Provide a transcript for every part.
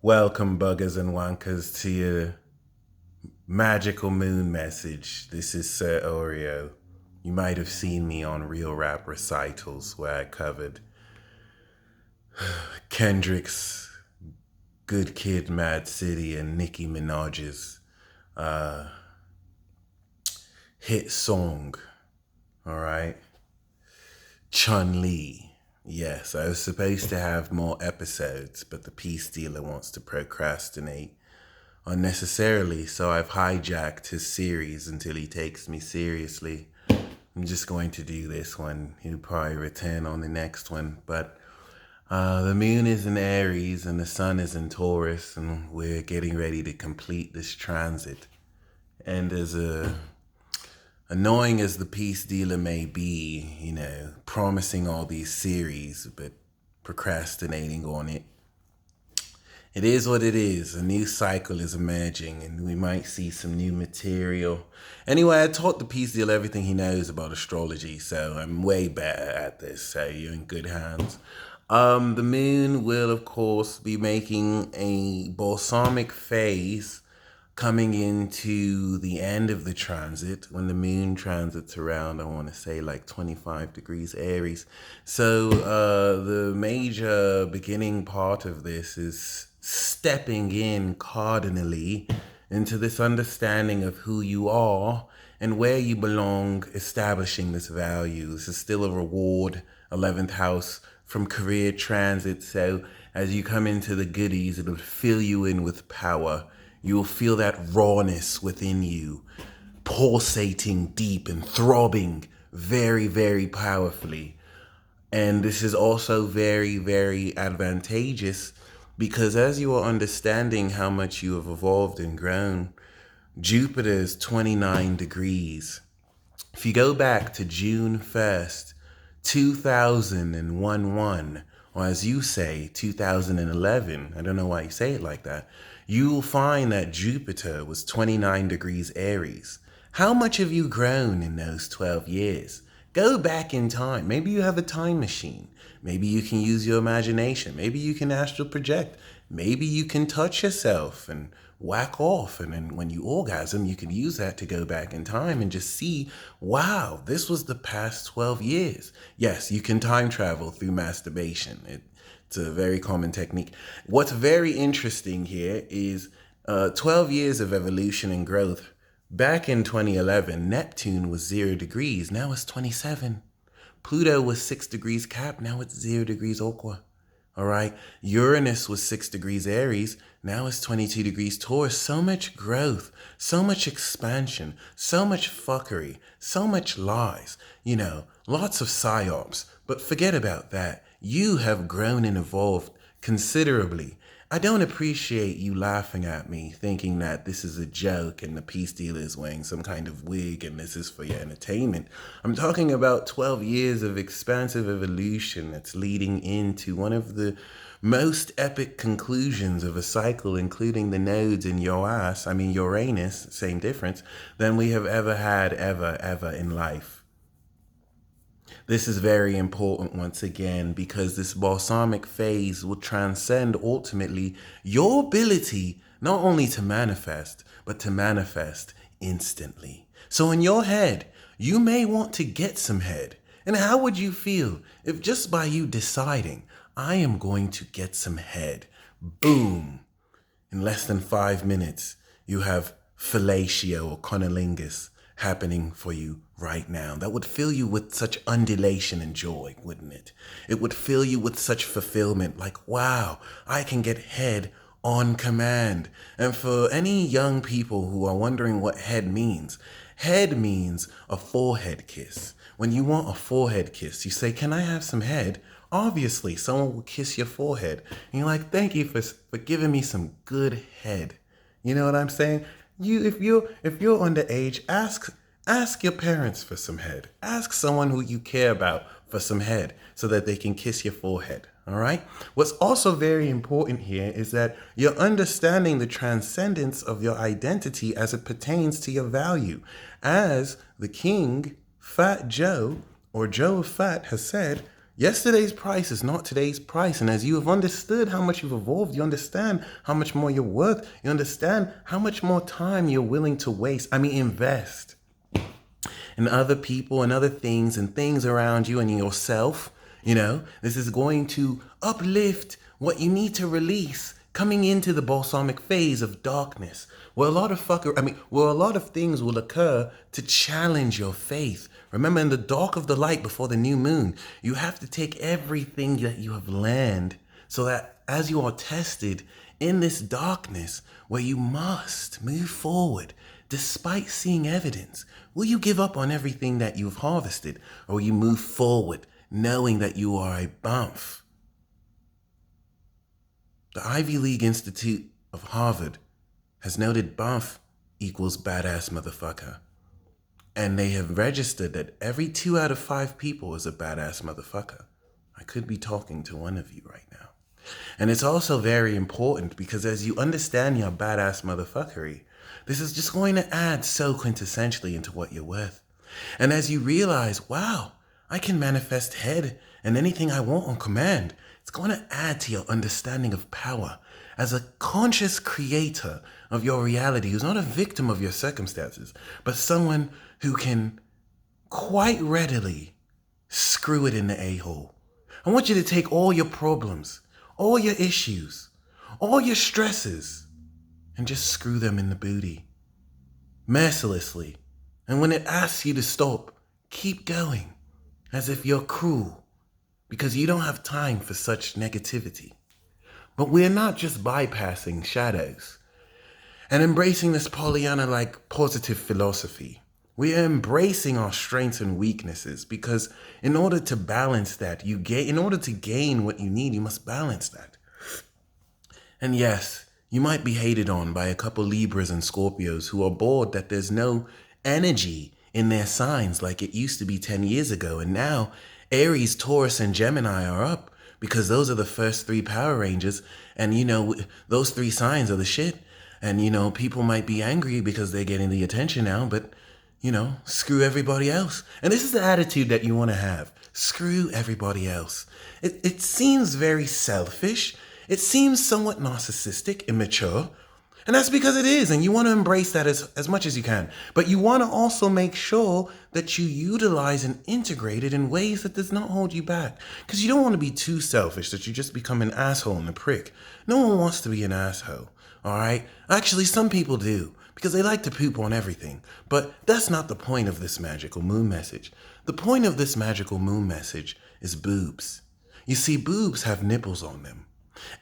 Welcome, buggers and wankers, to your magical moon message. This is Sir Oreo. You might have seen me on Real Rap Recitals where I covered Kendrick's Good Kid, Mad City and Nicki Minaj's hit song. All right? Chun-Li. Yes, I was supposed to have more episodes, but the peace dealer wants to procrastinate unnecessarily, so I've hijacked his series until he takes me seriously. I'm just going to do this one. He'll probably return on the next one, but the moon is in Aries and the sun is in Taurus, and we're getting ready to complete this transit. And as annoying as the peace dealer may be, promising all these series but procrastinating on it, it is what it is. A new cycle is emerging and we might see some new material. Anyway, I taught the peace dealer everything he knows about astrology, so I'm way better at this, so you're in good hands. The moon will, of course, be making a balsamic phase coming into the end of the transit. When the moon transits around, I want to say like 25 degrees Aries. So the major beginning part of this is stepping in cardinally into this understanding of who you are and where you belong, establishing this value. This is still a reward, 11th house from career transit. So as you come into the goodies, it'll fill you in with power. You will feel that rawness within you, pulsating deep and throbbing very, very powerfully. And this is also very, very advantageous because as you are understanding how much you have evolved and grown, Jupiter is 29 degrees. If you go back to June 1st, 2001, or as you say, 2011, I don't know why you say it like that, you will find that Jupiter was 29 degrees Aries. How much have you grown in those 12 years? Go back in time. Maybe you have a time machine. Maybe you can use your imagination. Maybe you can astral project. Maybe you can touch yourself and whack off. And then when you orgasm, you can use that to go back in time and just see, wow, this was the past 12 years. Yes, you can time travel through masturbation. It's a very common technique. What's very interesting here is 12 years of evolution and growth. Back in 2011, Neptune was 0 degrees. Now it's 27. Pluto was 6 degrees Cap. Now it's 0 degrees Aqua. All right. Uranus was 6 degrees Aries. Now it's 22 degrees Taurus. So much growth, so much expansion, so much fuckery, so much lies, lots of psyops. But forget about that. You have grown and evolved considerably. I don't appreciate you laughing at me, thinking that this is a joke and the peace dealer is wearing some kind of wig and this is for your entertainment. I'm talking about 12 years of expansive evolution that's leading into one of the most epic conclusions of a cycle, including the nodes in your ass, Uranus, same difference, than we have ever had, ever in life. This is very important once again because this balsamic phase will transcend ultimately your ability not only to manifest, but to manifest instantly. So in your head, you may want to get some head. And how would you feel if just by you deciding, I am going to get some head, boom, in less than 5 minutes, you have fellatio or cunnilingus happening for you right now. That would fill you with such undulation and joy, wouldn't it? It would fill you with such fulfillment, like, wow, I can get head on command. And for any young people who are wondering what head means a forehead kiss. When you want a forehead kiss, you say, can I have some head? Obviously, someone will kiss your forehead. And you're like, thank you for giving me some good head. You know what I'm saying? If you're underage, ask your parents for some head. Ask someone who you care about for some head so that they can kiss your forehead. All right? What's also very important here is that you're understanding the transcendence of your identity as it pertains to your value. As the king, Fat Joe, or Joe of Fat, has said, Yesterday's price is not today's price. And as you have understood how much you've evolved, you understand how much more you're worth. You understand how much more time you're willing to invest in other people and other things and things around you and yourself. This is going to uplift what you need to release coming into the balsamic phase of darkness, where a lot of things will occur to challenge your faith. Remember, in the dark of the light before the new moon, you have to take everything that you have learned so that as you are tested in this darkness where you must move forward despite seeing evidence, will you give up on everything that you've harvested, or will you move forward knowing that you are a bump? The Ivy League Institute of Harvard has noted bump equals badass motherfucker. And they have registered that every 2 out of 5 people is a badass motherfucker. I could be talking to one of you right now. And it's also very important because as you understand your badass motherfuckery, this is just going to add so quintessentially into what you're worth. And as you realize, wow, I can manifest head and anything I want on command, it's going to add to your understanding of power as a conscious creator of your reality who's not a victim of your circumstances, but someone who can quite readily screw it in the a-hole. I want you to take all your problems, all your issues, all your stresses, and just screw them in the booty, mercilessly. And when it asks you to stop, keep going, as if you're cruel, because you don't have time for such negativity. But we're not just bypassing shadows and embracing this Pollyanna-like positive philosophy. We are embracing our strengths and weaknesses because in order to balance that, in order to gain what you need, you must balance that. And yes, you might be hated on by a couple Libras and Scorpios who are bored that there's no energy in their signs like it used to be 10 years ago. And now Aries, Taurus, and Gemini are up because those are the first 3 Power Rangers. And, those 3 signs are the shit. And, people might be angry because they're getting the attention now, but, screw everybody else. And this is the attitude that you want to have. Screw everybody else. It seems very selfish. It seems somewhat narcissistic, immature. And that's because it is. And you want to embrace that as much as you can. But you want to also make sure that you utilize and integrate it in ways that does not hold you back. Because you don't want to be too selfish that you just become an asshole and a prick. No one wants to be an asshole. All right? Actually, some people do. Because they like to poop on everything. But that's not the point of this magical moon message. The point of this magical moon message is boobs. You see, boobs have nipples on them.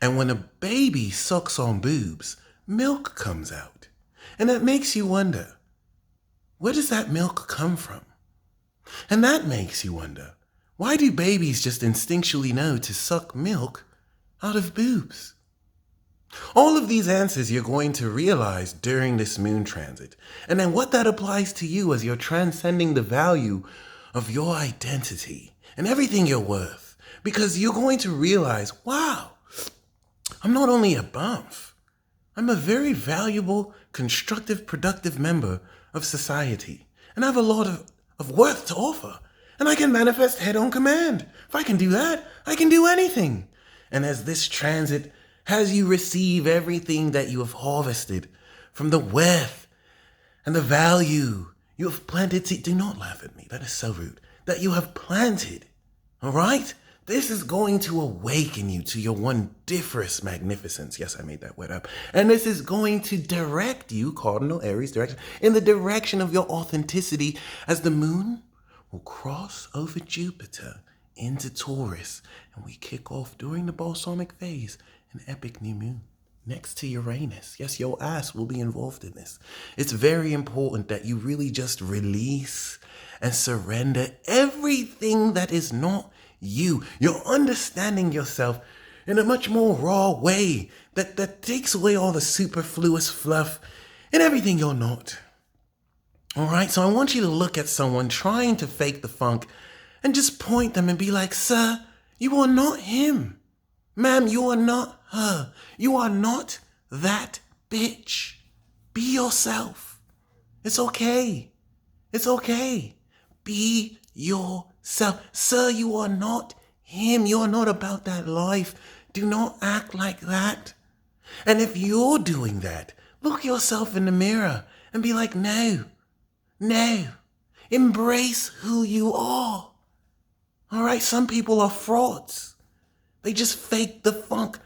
And when a baby sucks on boobs, milk comes out. And that makes you wonder, where does that milk come from? And that makes you wonder, why do babies just instinctually know to suck milk out of boobs? All of these answers you're going to realize during this moon transit. And then what that applies to you as you're transcending the value of your identity and everything you're worth. Because you're going to realize, wow, I'm not only a bump, I'm a very valuable, constructive, productive member of society. And I have a lot of worth to offer. And I can manifest head on command. If I can do that, I can do anything. And as this transit has you receive everything that you have harvested from the worth and the value you have planted. Do not laugh at me. That is so rude. That you have planted. All right? This is going to awaken you to your wondiferous magnificence. Yes, I made that word up. And this is going to direct you, cardinal Aries direction, in the direction of your authenticity as the moon will cross over Jupiter into Taurus. And we kick off during the balsamic phase, an epic new moon next to Uranus. Yes, your ass will be involved in this. It's very important that you really just release and surrender everything that is not you. You're understanding yourself in a much more raw way that takes away all the superfluous fluff and everything you're not. All right, so I want you to look at someone trying to fake the funk and just point them and be like, sir, you are not him. Ma'am, you are not her. You are not that bitch. Be yourself. It's okay. It's okay. Be yourself. Sir, you are not him. You're not about that life. Do not act like that. And if you're doing that, look yourself in the mirror and be like, no, no. Embrace who you are. All right, some people are frauds. They just fake the funk.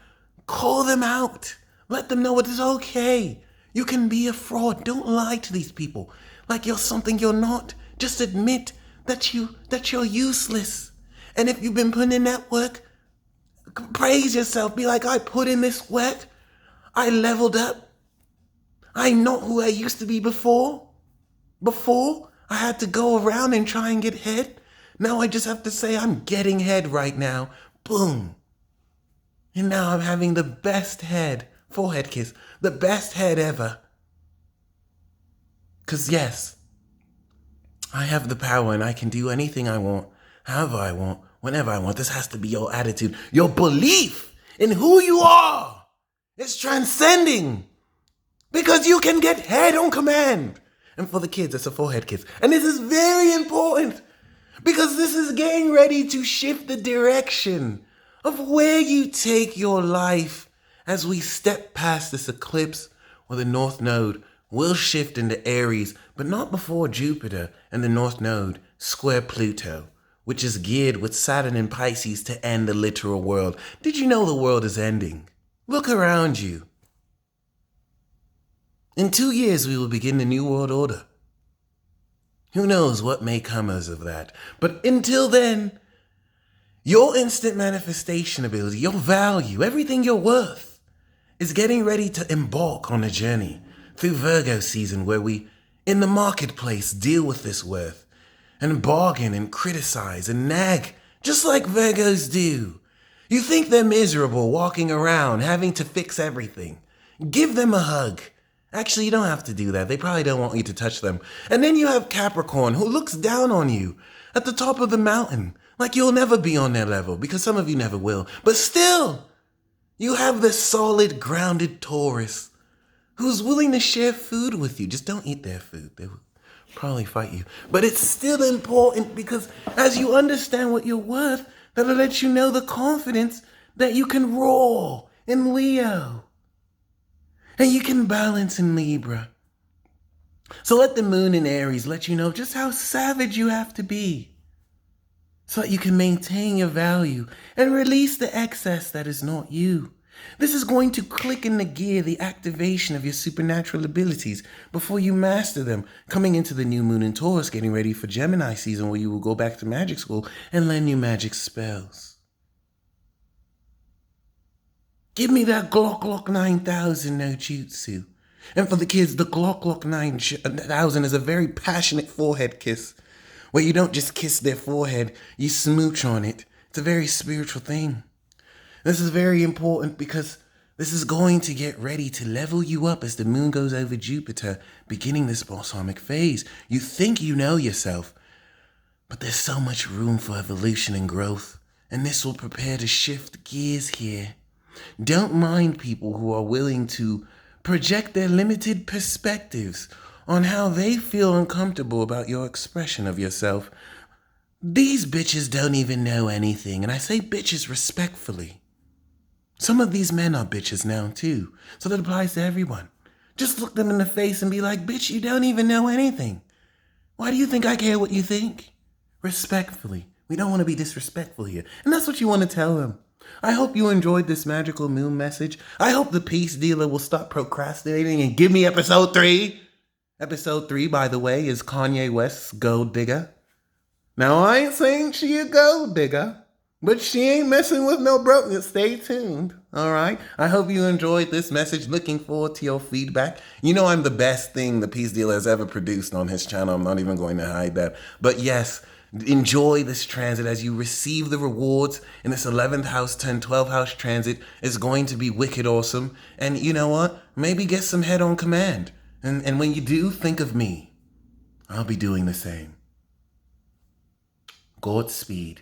Call them out. Let them know it is okay. You can be a fraud. Don't lie to these people like you're something you're not. Just admit that you're useless. And if you've been putting in that work, praise yourself. Be like, I put in this work. I leveled up. I'm not who I used to be before. Before, I had to go around and try and get head. Now I just have to say I'm getting head right now. Boom. And now I'm having the best head, forehead kiss, the best head ever. Because yes, I have the power and I can do anything I want, however I want, whenever I want. This has to be your attitude, your belief in who you are. It's transcending. Because you can get head on command. And for the kids, it's a forehead kiss. And this is very important. Because this is getting ready to shift the direction of where you take your life as we step past this eclipse where the North Node will shift into Aries, but not before Jupiter and the North Node square Pluto, which is geared with Saturn and Pisces to end the literal world. Did you know the world is ending? Look around you. In 2 years, we will begin the New World Order. Who knows what may come as of that? But until then, your instant manifestation ability, your value, everything you're worth, is getting ready to embark on a journey through Virgo season where we, in the marketplace, deal with this worth and bargain and criticize and nag, just like Virgos do. You think they're miserable walking around, having to fix everything. Give them a hug. Actually, you don't have to do that. They probably don't want you to touch them. And then you have Capricorn, who looks down on you at the top of the mountain, like you'll never be on their level, because some of you never will. But still, you have the solid, grounded Taurus, who's willing to share food with you. Just don't eat their food. They will probably fight you. But it's still important because as you understand what you're worth, that'll let you know the confidence that you can roar in Leo. And you can balance in Libra. So let the moon in Aries let you know just how savage you have to be so that you can maintain your value and release the excess that is not you. This is going to click in the gear the activation of your supernatural abilities before you master them, coming into the new moon in Taurus, getting ready for Gemini season where you will go back to magic school and learn new magic spells. Give me that Glock 9000 no jutsu. And for the kids, the Glock 9000 is a very passionate forehead kiss where you don't just kiss their forehead, you smooch on it. It's a very spiritual thing. This is very important because this is going to get ready to level you up as the moon goes over Jupiter, beginning this balsamic phase. You think you know yourself, but there's so much room for evolution and growth, and this will prepare to shift gears here. Don't mind people who are willing to project their limited perspectives on how they feel uncomfortable about your expression of yourself. These bitches don't even know anything, and I say bitches respectfully. Some of these men are bitches now too, so that applies to everyone. Just look them in the face and be like, bitch, you don't even know anything. Why do you think I care what you think? Respectfully. We don't want to be disrespectful here. And that's what you want to tell them. I hope you enjoyed this magical moon message. I hope the peace dealer will stop procrastinating and give me episode 3. Episode 3, by the way, is Kanye West's Gold Digger. Now, I ain't saying she a gold digger, but she ain't messing with no brokenness. Stay tuned, all right? I hope you enjoyed this message. Looking forward to your feedback. You know I'm the best thing the peace dealer has ever produced on his channel. I'm not even going to hide that. But yes, enjoy this transit as you receive the rewards in this 11th house, 12th house transit. Is going to be wicked awesome. And you know what? Maybe get some head on command. And when you do, think of me. I'll be doing the same. Godspeed.